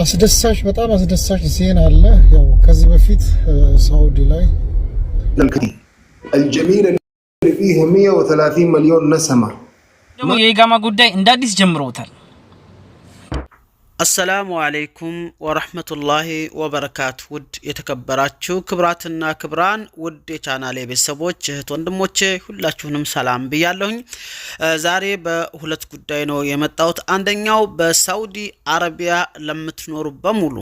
አስደሳች በጣም አስደሳች ዜና አለ። ያው ከዚህ በፊት ሳውዲ ላይ الجميل اللي فيه 130 مليون نسمة ደግሞ የኢቃማ ጉዳይ እንደ አዲስ ጀምረውታል። አሰላሙ አለይኩም ወራህመቱላሂ ወበረካቱ። ውድ የተከበራችሁ ክብራትና ክብራን ውድ የቻናሌ ቤተሰቦች እህት ወንድሞቼ ሁላችሁንም ሰላም ብያለሁኝ። ዛሬ በሁለት ጉዳይ ነው የመጣሁት። አንደኛው በሳውዲ አረቢያ ለምትኖሩ በሙሉ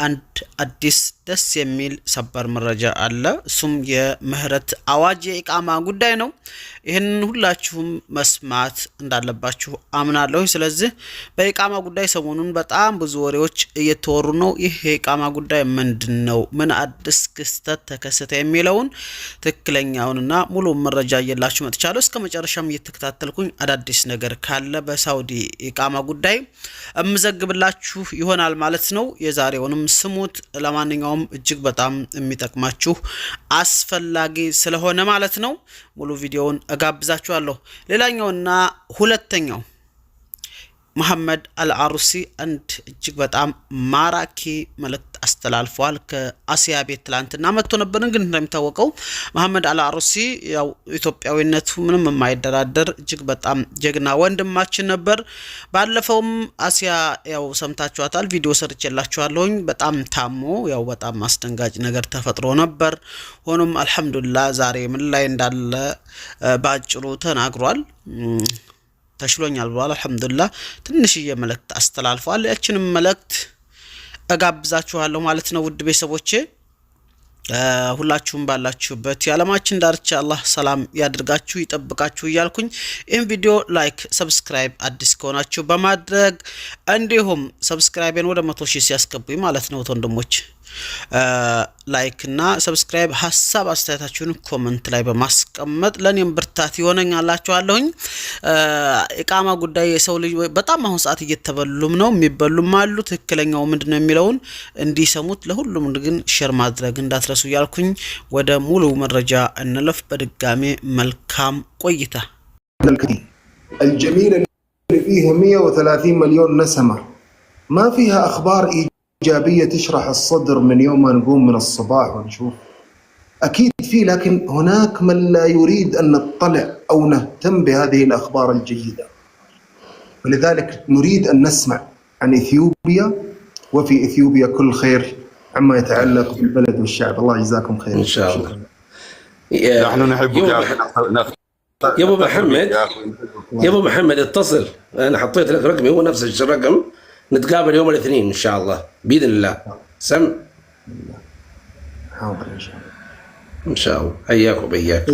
አንድ አዲስ ደስ የሚል ሰበር መረጃ አለ። እሱም የምህረት አዋጅ የኢቃማ ጉዳይ ነው። ይሄን ሁላችሁም መስማት እንዳለባችሁ አምናለሁ። ስለዚህ በኢቃማ ጉዳይ ሰሞኑን በጣም ብዙ ወሬዎች እየተወሩ ነው። ይሄ የኢቃማ ጉዳይ ምንድነው? ምን አዲስ ክስተት ተከሰተ? የሚለውን ትክክለኛውንና ሙሉ መረጃ እየላችሁ መጥቻለሁ። እስከ መጨረሻም እየተከታተልኩኝ አዳዲስ ነገር ካለ በሳውዲ ኢቃማ ጉዳይ እምዘግብላችሁ ይሆናል ማለት ነው። የዛሬውንም ስሙት። ለማንኛውም እጅግ በጣም የሚጠቅማችሁ አስፈላጊ ስለሆነ ማለት ነው ሙሉ ቪዲዮውን እጋብዛችኋለሁ። ሌላኛውና ሁለተኛው መሐመድ አልዓሩሲ አንድ እጅግ በጣም ማራኪ መልእክት አስተላልፏል። ከአሲያ ቤት ትላንትና መጥቶ ነበር። ግን እንደሚታወቀው መሐመድ አልዓሩሲ ያው ኢትዮጵያዊነቱ ምንም የማይደራደር እጅግ በጣም ጀግና ወንድማችን ነበር። ባለፈውም አሲያ ያው ሰምታችኋታል፣ ቪዲዮ ሰርቼላችኋለሁኝ። በጣም ታሞ ያው በጣም አስደንጋጭ ነገር ተፈጥሮ ነበር። ሆኖም አልহামዱሊላህ ዛሬ ምን ላይ እንዳለ ባጭሩ ተናግሯል። ተሽሎኛል ብሏል። አልহামዱሊላህ ትንሽዬ መልእክት አስተላልፏል። ያችንም መልእክት እጋብዛችኋለሁ ማለት ነው። ውድ ቤተሰቦቼ ሁላችሁም ባላችሁበት የዓለማችን ዳርቻ አላህ ሰላም ያድርጋችሁ ይጠብቃችሁ እያልኩኝ ይህን ቪዲዮ ላይክ ሰብስክራይብ አዲስ ከሆናችሁ በማድረግ እንዲሁም ሰብስክራይብን ወደ 100,000 ሲያስገቡኝ ማለት ነው ወንድሞች ላይክ እና ሰብስክራይብ ሐሳብ አስተያየታችሁን ኮሜንት ላይ በማስቀመጥ ለኔም ብርታት ይሆነኛላችኋለሁኝ። ኢቃማ ጉዳይ የሰው ልጅ በጣም አሁን ሰዓት እየተበሉም ነው የሚበሉም አሉ። ትክክለኛው ምንድነው የሚለውን እንዲሰሙት ለሁሉም ግን ሼር ማድረግ እንዳትረሱ እያልኩኝ ወደ ሙሉ መረጃ እንለፍ። በድጋሜ መልካም ቆይታ። الجميل اللي فيه 130 مليون نسمة ما فيها أخبار إيجابية تشرح الصدر من يوم ما نقوم من الصباح ونشوف. أكيد في، لكن هناك من لا يريد أن نطلع أو نهتم بهذه الأخبار الجيدة، ولذلك نريد أن نسمع عن إثيوبيا، وفي إثيوبيا كل خير عما يتعلق بالبلد والشعب. الله يجزاكم خير إن شاء الله. نحن نحبك يا أبو محمد، يا أبو محمد اتصل، أنا حطيت لك رقمي هو نفس الرقم، نتقابل يوم الاثنين إن شاء الله بإذن الله. سم حاضر إن شاء الله. إن شاء الله. حياك وبياك.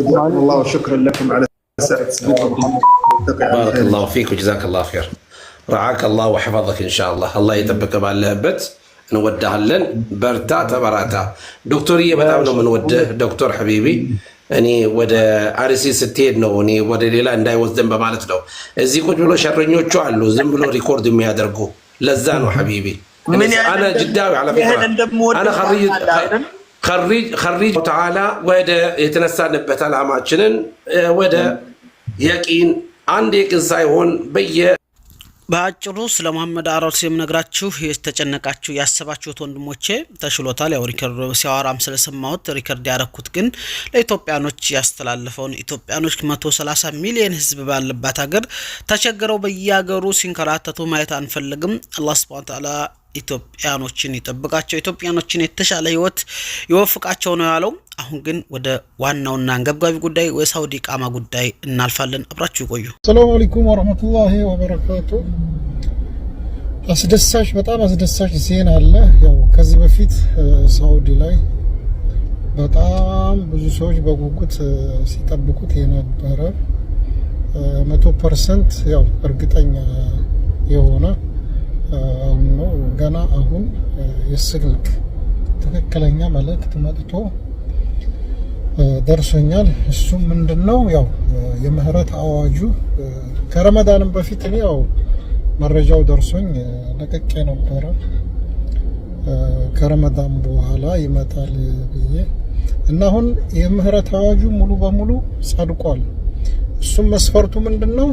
الله وشكرا لكم على سعادتكم. بارك الله فيك وجزاك الله خير. رعاك الله وحفظك إن شاء الله. الله يطبق باللهبت. نودها لن برتا تبراتا دكتورية بتعمل من وده دكتور حبيبي أني وده عرسي ستين نو أني وده ليلا عندي وزن بمالت له إزاي كنت بقول شرنيو شو زين بقول ريكورد مية درجو لزانو حبيبي أنا جداوي على فكرة. أنا خريج تعالى وده يتنسى نبت على عماشنن وده يكين عندك إزاي هون بيه ባጭሩ ስለ መሐመድ አልዓሩሲ የምነግራችሁ የተጨነቃችሁ ያሰባችሁት ወንድሞቼ ተሽሎታል። ያው ሪከርድ ሲያወራም ስለሰማሁት ሪከርድ ያረኩት ግን ለኢትዮጵያኖች ያስተላልፈውን ኢትዮጵያኖች 130 ሚሊዮን ህዝብ ባለባት ሀገር ተቸግረው በየሀገሩ ሲንከራተቱ ማየት አንፈልግም። አላህ Subhanahu Wa Ta'ala ኢትዮጵያኖችን ይጠብቃቸው፣ ኢትዮጵያኖችን የተሻለ ህይወት ይወፍቃቸው ነው ያለው። አሁን ግን ወደ ዋናውና አንገብጋቢ ጉዳይ የሳውዲ ኢቃማ ጉዳይ እናልፋለን። አብራችሁ ይቆዩ። ሰላም አለይኩም ወራህመቱላሂ ወበረካቱ። አስደሳች በጣም አስደሳች ዜና አለ። ያው ከዚህ በፊት ሳውዲ ላይ በጣም ብዙ ሰዎች በጉጉት ሲጠብቁት የነበረ 100% ያው እርግጠኛ የሆነ አሁን ነው ገና አሁን የስልክ ትክክለኛ መልእክት መጥቶ ደርሶኛል። እሱ ምንድነው ያው የምህረት አዋጁ ከረመዳንም በፊት ነው ያው መረጃው ደርሶኝ ለቀቄ ነበር። ከረመዳን በኋላ ይመጣል ብዬ እና አሁን የምህረት አዋጁ ሙሉ በሙሉ ጸድቋል። እሱም መስፈርቱ ምንድነው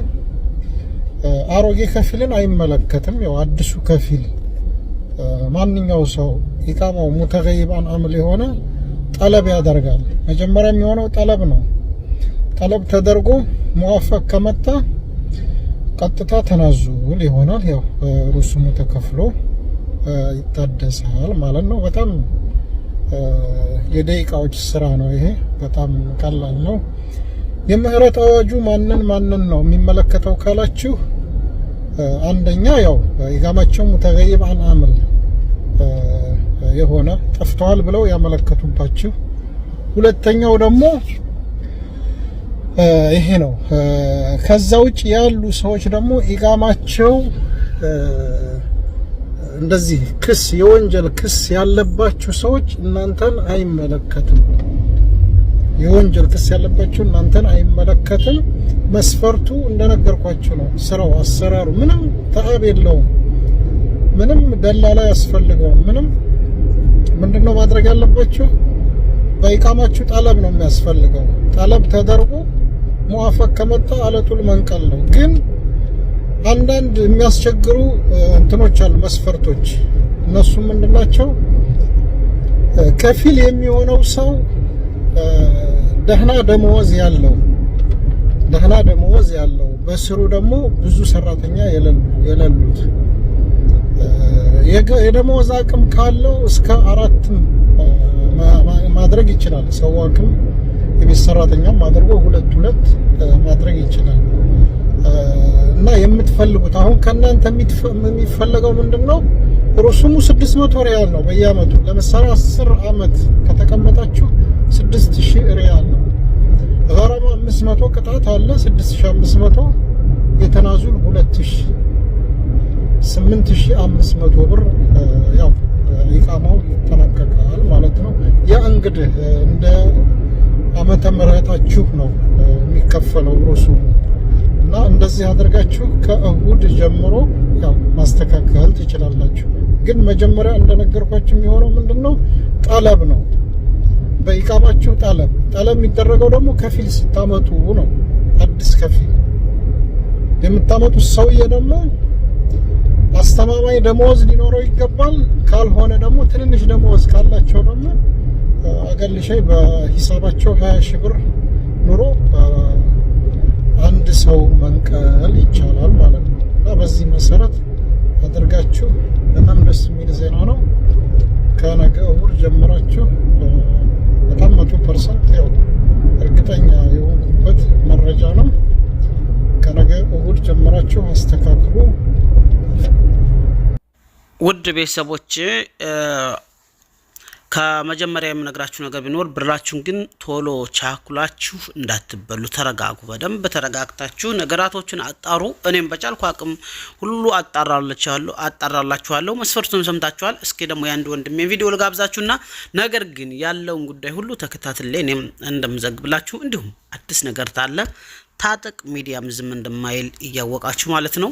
አሮጌ ከፊልን አይመለከትም። ያው አዲሱ ከፊል ማንኛው ሰው ኢቃማው ሙተገይብ አን አምል የሆነ ጠለብ ያደርጋል። መጀመሪያ የሚሆነው ጠለብ ነው። ጠለብ ተደርጎ ሙዋፈቅ ከመጣ ቀጥታ ተናዙል ይሆናል። ያው ሩሱሙ ተከፍሎ ይታደሳል ማለት ነው። በጣም የደቂቃዎች ስራ ነው ይሄ፣ በጣም ቀላል ነው። የምህረት አዋጁ ማንን ነው የሚመለከተው ካላችሁ፣ አንደኛ ያው ኢቃማቸው ሙተገይብ አን አምል የሆነ ጠፍተዋል ብለው ያመለከቱባችሁ፣ ሁለተኛው ደግሞ ይሄ ነው። ከዛ ውጭ ያሉ ሰዎች ደግሞ ኢቃማቸው እንደዚህ ክስ የወንጀል ክስ ያለባችሁ ሰዎች እናንተን አይመለከትም። የወንጀል ክስ ያለባችሁ እናንተን አይመለከትም። መስፈርቱ እንደነገርኳችሁ ነው። ስራው አሰራሩ ምንም ተአብ የለውም። ምንም ደላላ ያስፈልገው ምንድነው ማድረግ ያለባችሁ? በኢቃማችሁ ጠለብ ነው የሚያስፈልገው። ጠለብ ተደርጎ ሙዋፈቅ ከመጣ አለቱል መንቀል ነው። ግን አንዳንድ የሚያስቸግሩ እንትኖች አሉ፣ መስፈርቶች። እነሱ ምንድናቸው? ከፊል የሚሆነው ሰው ደህና ደመወዝ ያለው በስሩ ደግሞ ብዙ ሰራተኛ የሌሉት የደመወዝ አቅም ካለው እስከ 4 ማድረግ ይችላል። ሰው አቅም የቤት ሰራተኛም አድርጎ 2 ማድረግ ይችላል። እና የምትፈልጉት አሁን ከናንተ የሚፈለገው ምንድነው? ሩሱሙ 600 ሪያል ነው በየአመቱ። ለምሳሌ 10 አመት ከተቀመጣችሁ 6000 ሪያል ነው። ገረማ 500 ቅጣት አለ 6500፣ የተናዙል 2000 8500 ብር ያው ኢቃማው ይጠናቀቃል ማለት ነው። ያ እንግዲህ እንደ ዓመተ ምህረታችሁ ነው የሚከፈለው ሩሱሙ። እና እንደዚህ አድርጋችሁ ከእሁድ ጀምሮ ያው ማስተካከል ትችላላችሁ። ግን መጀመሪያ እንደነገርኳችሁ የሚሆነው ምንድነው? ጠለብ ነው። በኢቃማችሁ ጠለብ የሚደረገው ደግሞ ከፊል ስታመጡ ነው። አዲስ ከፊል የምታመጡት ሰውዬ ደግሞ አስተማማኝ ደመወዝ ሊኖረው ይገባል። ካልሆነ ደግሞ ትንንሽ ደመወዝ ካላቸው ደግሞ አገልሻይ በሂሳባቸው 20 ሺህ ብር ኑሮ አንድ ሰው መንቀል ይቻላል ማለት ነው። እና በዚህ መሰረት አድርጋችሁ በጣም ደስ የሚል ዜና ነው። ከነገ እሁድ ጀምራችሁ በጣም 100% ያው እርግጠኛ የሆንኩበት መረጃ ነው። ከነገ እሁድ ጀምራችሁ አስተካክሉ። ውድ ቤተሰቦች ከመጀመሪያ የምነግራችሁ ነገር ቢኖር ብራችሁን ግን ቶሎ ቻኩላችሁ እንዳትበሉ፣ ተረጋጉ። በደንብ ተረጋግታችሁ ነገራቶችን አጣሩ። እኔም በቻልኩ አቅም ሁሉ አጣራላችኋለሁ። መስፈርቱን ሰምታችኋል። እስኪ ደግሞ የአንድ ወንድሜ ቪዲዮ ልጋብዛችሁና ነገር ግን ያለውን ጉዳይ ሁሉ ተከታትሌ እኔም እንደምዘግብላችሁ፣ እንዲሁም አዲስ ነገር ታለ ታጠቅ ሚዲያም ዝም እንደማይል እያወቃችሁ ማለት ነው።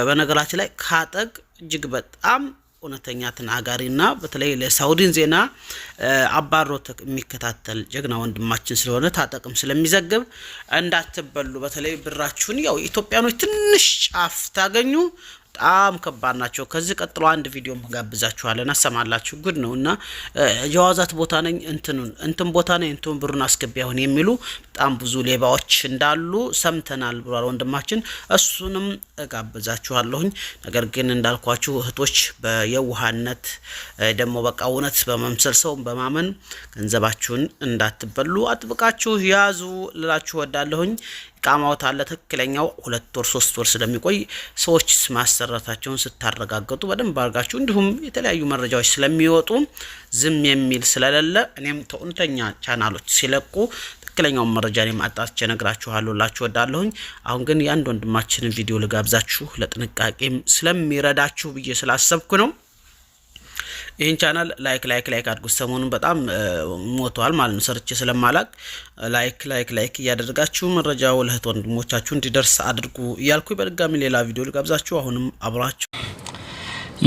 በነገራችን ላይ ካጠቅ እጅግ በጣም እውነተኛ ተናጋሪና በተለይ ለሳውዲን ዜና አባሮት የሚከታተል ጀግና ወንድማችን ስለሆነ ታጠቅም ስለሚዘግብ እንዳትበሉ። በተለይ ብራችሁን ያው ኢትዮጵያኖች ትንሽ ጫፍ ታገኙ በጣም ከባድ ናቸው። ከዚህ ቀጥሎ አንድ ቪዲዮ ጋብዛችኋለን አሰማላችሁ። ጉድ ነውና ጀዋዛት ቦታ ነኝ እንትን ቦታ ነኝ እንትን ብሩን አስገቢያ ሆነ የሚሉ በጣም ብዙ ሌባዎች እንዳሉ ሰምተናል ብሏል ወንድማችን። እሱንም ጋብዛችኋለሁኝ። ነገር ግን እንዳልኳችሁ እህቶች በየዋህነት ደግሞ በቃ እውነት በመምሰል ሰው በማመን ገንዘባችሁን እንዳትበሉ አጥብቃችሁ ያዙ ልላችሁ ወዳለሁኝ። ኢቃማው ታለ ትክክለኛው 2 ወር 3 ወር ስለሚቆይ ሰዎች ማሰራታቸውን ስታረጋግጡ በደንብ አርጋችሁ እንዲሁም የተለያዩ መረጃዎች ስለሚወጡ ዝም የሚል ስለሌለ እኔም ተኡንተኛ ቻናሎች ሲለቁ ትክክለኛው መረጃ እኔም አጣጥቼ ነግራችኋለሁ ላችሁ ወዳለሁኝ። አሁን ግን የአንድ ወንድማችንን ቪዲዮ ልጋብዛችሁ ለጥንቃቄም ስለሚረዳችሁ ብዬ ስላሰብኩ ነው። ይህን ቻናል ላይክ አድርጉ። ሰሞኑን በጣም ሞቷል ማለት ነው ሰርቼ ስለማላቅ ላይክ እያደረጋችሁ መረጃው ለእህት ወንድሞቻችሁ እንዲደርስ አድርጉ እያልኩ በድጋሚ ሌላ ቪዲዮ ልጋብዛችሁ። አሁንም አብራችሁ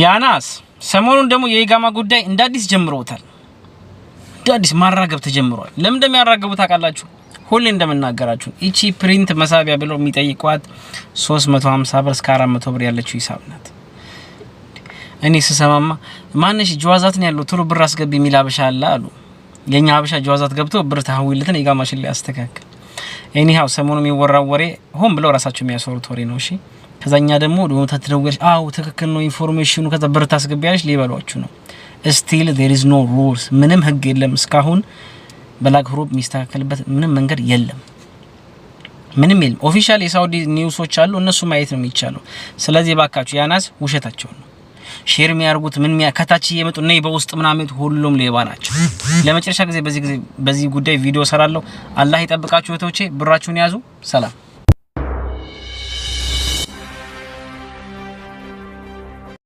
ያናስ ሰሞኑን ደግሞ የኢቃማ ጉዳይ እንደ አዲስ ጀምሮታል። እንደ አዲስ ማራገብ ተጀምሯል። ለምን እንደሚያራገቡ ታውቃላችሁ? ሁሌ እንደምናገራችሁ እቺ ፕሪንት መሳቢያ ብለው የሚጠይቋት 350 ብር እስከ 400 ብር ያለችው ሂሳብ ናት። እኔ ስሰማማ ማንሽ ጀዋዛት ነው ያለው ቶሎ ብር አስገቢ የሚል አበሻ አለ አሉ። የኛ አበሻ ጀዋዛት ገብቶ ብር ተሐዊልትን ኢቃማሽን ላይ አስተካክል። ኤኒሃው ሰሞኑን የሚወራው ወሬ ሆን ብለው ራሳቸው የሚያሰሩት ወሬ ነው። እሺ ከዛኛ ደግሞ ደሞ ተትደውልሽ አው ትክክል ነው ኢንፎርሜሽኑ ከዛ ብር ታስገቢያለሽ ሊበሏችሁ ነው። ስቲል there is no rules ምንም ህግ የለም እስካሁን በላክ ሁሩብ የሚስተካከልበት ምንም መንገድ የለም። ምንም የለም። ኦፊሻል የሳውዲ ኒውሶች አሉ እነሱ ማየት ነው የሚቻለው። ስለዚህ ባካችሁ ያናስ ውሸታቸው ነው። ሼር የሚያርጉት ምን ከታች እየመጡ ነይ በውስጥ ምናምን ሁሉም ሌባ ናቸው። ለመጨረሻ ጊዜ በዚህ ጉዳይ ቪዲዮ ሰራለሁ። አላህ ይጠብቃችሁ እህቶቼ። ብራችሁን ያዙ። ሰላም